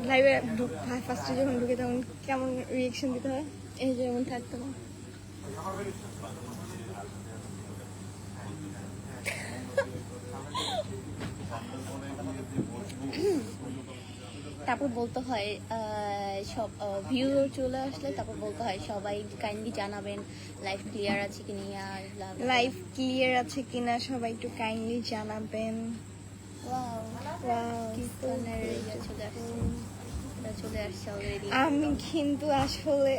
লাইভে ফার্স্টে যখন ঢুকে তখন কেমন রিয়েকশন দিতে হয়, এই যেমন থাকতো না। তারপর বলতে হয় সব ভিউ চলে আসলে তারপর বলতে হয় সবাই কাইন্ডলি জানাবেন লাইভ ক্লিয়ার আছে কিনা, লাইভ ক্লিয়ার আছে কিনা সবাই একটু কাইন্ডলি জানাবেন। আমি কিন্তু আসলে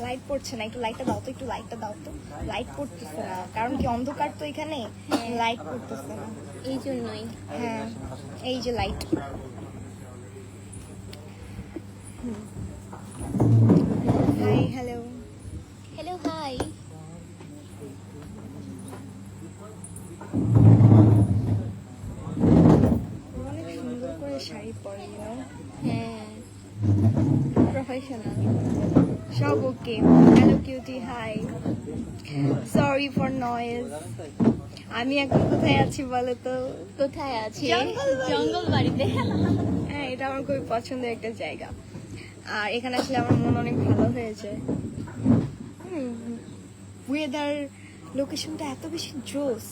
লাইট পড়ছে না, একটু লাইটটা দাও তো, একটু লাইটটা দাও তো। লাইট পড়তেছে না কারণ কি অন্ধকার তো এখানে, লাইট পড়তেছে না এই জন্যই। হ্যাঁ এই যে light. Hi hello hello hi. অনেক সুন্দর করে শাড়ি পরে, হ্যাঁ প্রফেশনাল সব okay. Hello cutie hi, sorry for noise. আমি এখন কোথায় আছি বলো তো? কোথায় আছি? জঙ্গল বাড়িতে। হ্যাঁ এটা আমার খুবই পছন্দের একটা জায়গা, আর এখানে আসলে আমার মন অনেক ভালো হয়েছে। ওয়েদার লোকেশনটা এত বেশি জোস।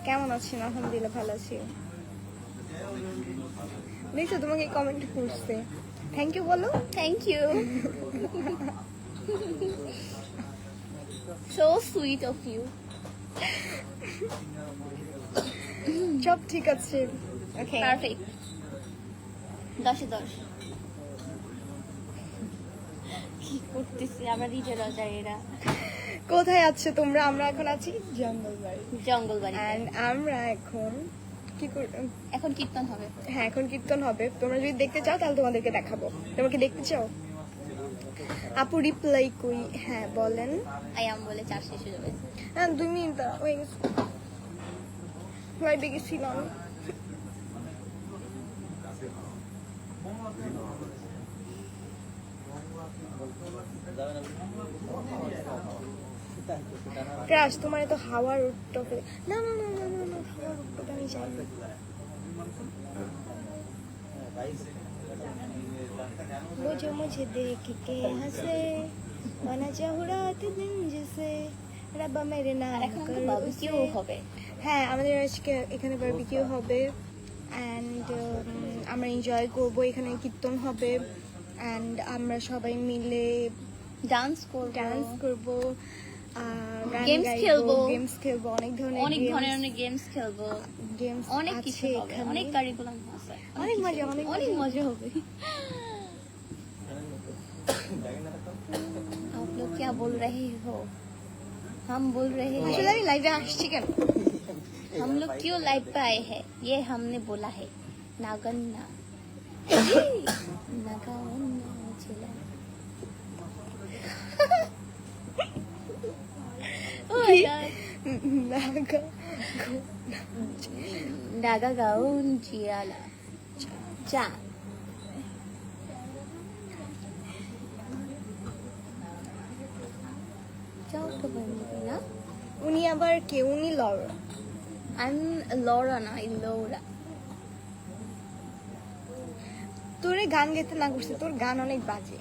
কেমন আছেন? আলহামদুলিল্লাহ ভালো আছি। দেখছো তোমাকে কমেন্ট করছে, থ্যাংক ইউ বলো। Thank you, so sweet of you. সব ঠিক আছে, ওকে পারফেক্ট। 10-এ 10। কি করতেছি আমরা নিজের এরা। কোথায় আছো তোমরা? আমরা এখন আছি জঙ্গলবাড়ি। জঙ্গলবাড়ি এন্ড আমরা এখন কি এখন কীর্তন হবে। হ্যাঁ এখন কীর্তন হবে। তোমরা যদি দেখতে চাও তাহলে তোমাদেরকে দেখাবো। তোমরা কি দেখতে চাও? আপু রিপ্লাই কই? হ্যাঁ বলেন। আই আম বলে 4 শেষ হয়ে যাবে। হ্যাঁ 2 মিনিট হয়ে গেছে। লাইভে গেছিলাম। ক্রাশ তোমার তো হাওয়ার উঠতে। না না না না না না, হাওয়ার উঠতে আমি যাই না। वो जो मुझे देख के हंसे बना चाहुरात दिन जैसे रब्बा मेरे नाम कर बारबिকিউ হবে। হ্যাঁ আমাদের আজকে এখানে বারবিকিউ হবে এন্ড আমরা এনজয় করব। এখানে কীর্তন হবে এন্ড আমরা সবাই মিলে ডান্স করব, গেমস খেলবো অনেক ধরনের গেমস খেলবো। গেমস অনেক কিছু হবে, অনেক কারিকুলাম আছে, অনেক মজা হবে। आप लोग क्या बोल रहे हो? हम बोल रहे हैं আসলে আমি লাইভে আসছি কেন? हम लोग क्यों लाइव पे आए हैं ये हमने बोला है। नागन्ना नागन्ना चिल्ला नागा गाउन चियाला चा। উনি আবার কে? উনি লরা। লরা না, লৌরা। তোরে গান গাইতে না করছে, তোর গান অনেক বাজে।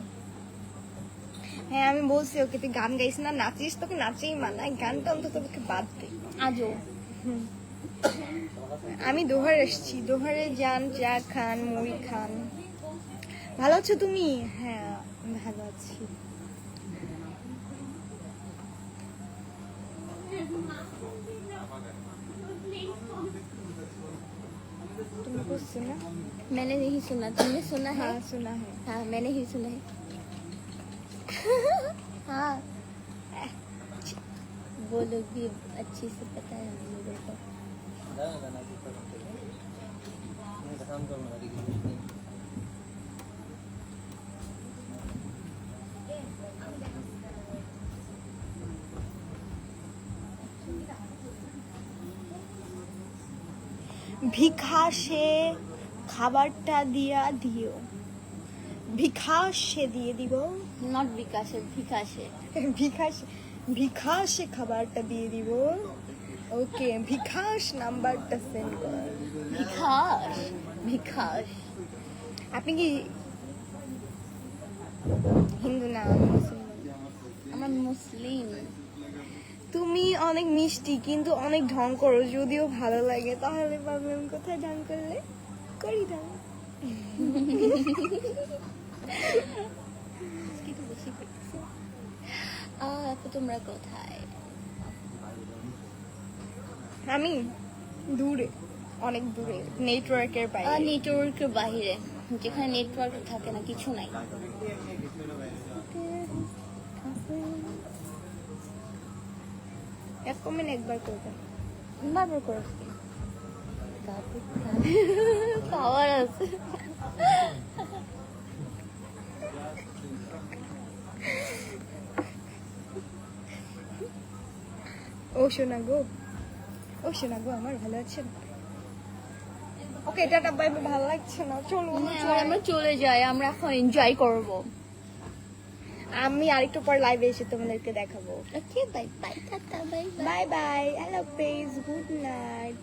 হ্যাঁ আমি বলছি ওকে তুই গান গাইস না, নাচিস, তোকে নাচেই মানায়, গানটা অন্তত তোকে বাদ দে। আজও আমি দোহার এসছি, দোহারে যান, চা খান, মুড়ি খান। ভালো আছো তুমি? হ্যাঁ ভালো আছি। तुमको सुना? मैंने नहीं सुना, तुमने सुना है? हाँ सुना है। हाँ मैंने ही सुना है। हाँ वो लोग भी अच्छे से पता है हम लोगों को। ভিক্ষা সে খাবারটা দিয়া দিও। ভিকাশে দিয়ে দিব। নট বিকাশে, ভিকাশে। ভিকাশে খাবারটা দিয়ে দিব। ওকে, ভিকাশ নাম্বারটা সেন্ড কর। ভিকাশ। আপনি কি হিন্দু? না, আমরা মুসলিম। তুমি অনেক মিষ্টি কিন্তু অনেক ঢং করো, যদিও ভালো লাগে। তাহলে ভাবলাম কোথায় ঢং করলে করি ঢং। আপু তোমরা কোথায়? আমি দূরে, অনেক দূরে, নেটওয়ার্কের বাইরে। নেটওয়ার্কের বাইরে, যেখানে নেটওয়ার্ক থাকে না, কিছু নাই। এক কমেন্ট একবার করবেন, বারবার করে পাওয়ার আছে। ও শোনা গো, ও শোনা গো, আমার ভালো আছে না। ওকে, টাটা বাই বাই। ভালো লাগছে না, চলো আমরা চলে যাই, আমরা এখন এনজয় করব। আমি আরেকটু পর লাইভে এসে তোমাদেরকে দেখাবো। Okay, bye bye, tata, bye bye. Bye bye, আল্লাহ হাফেজ, গুড নাইট।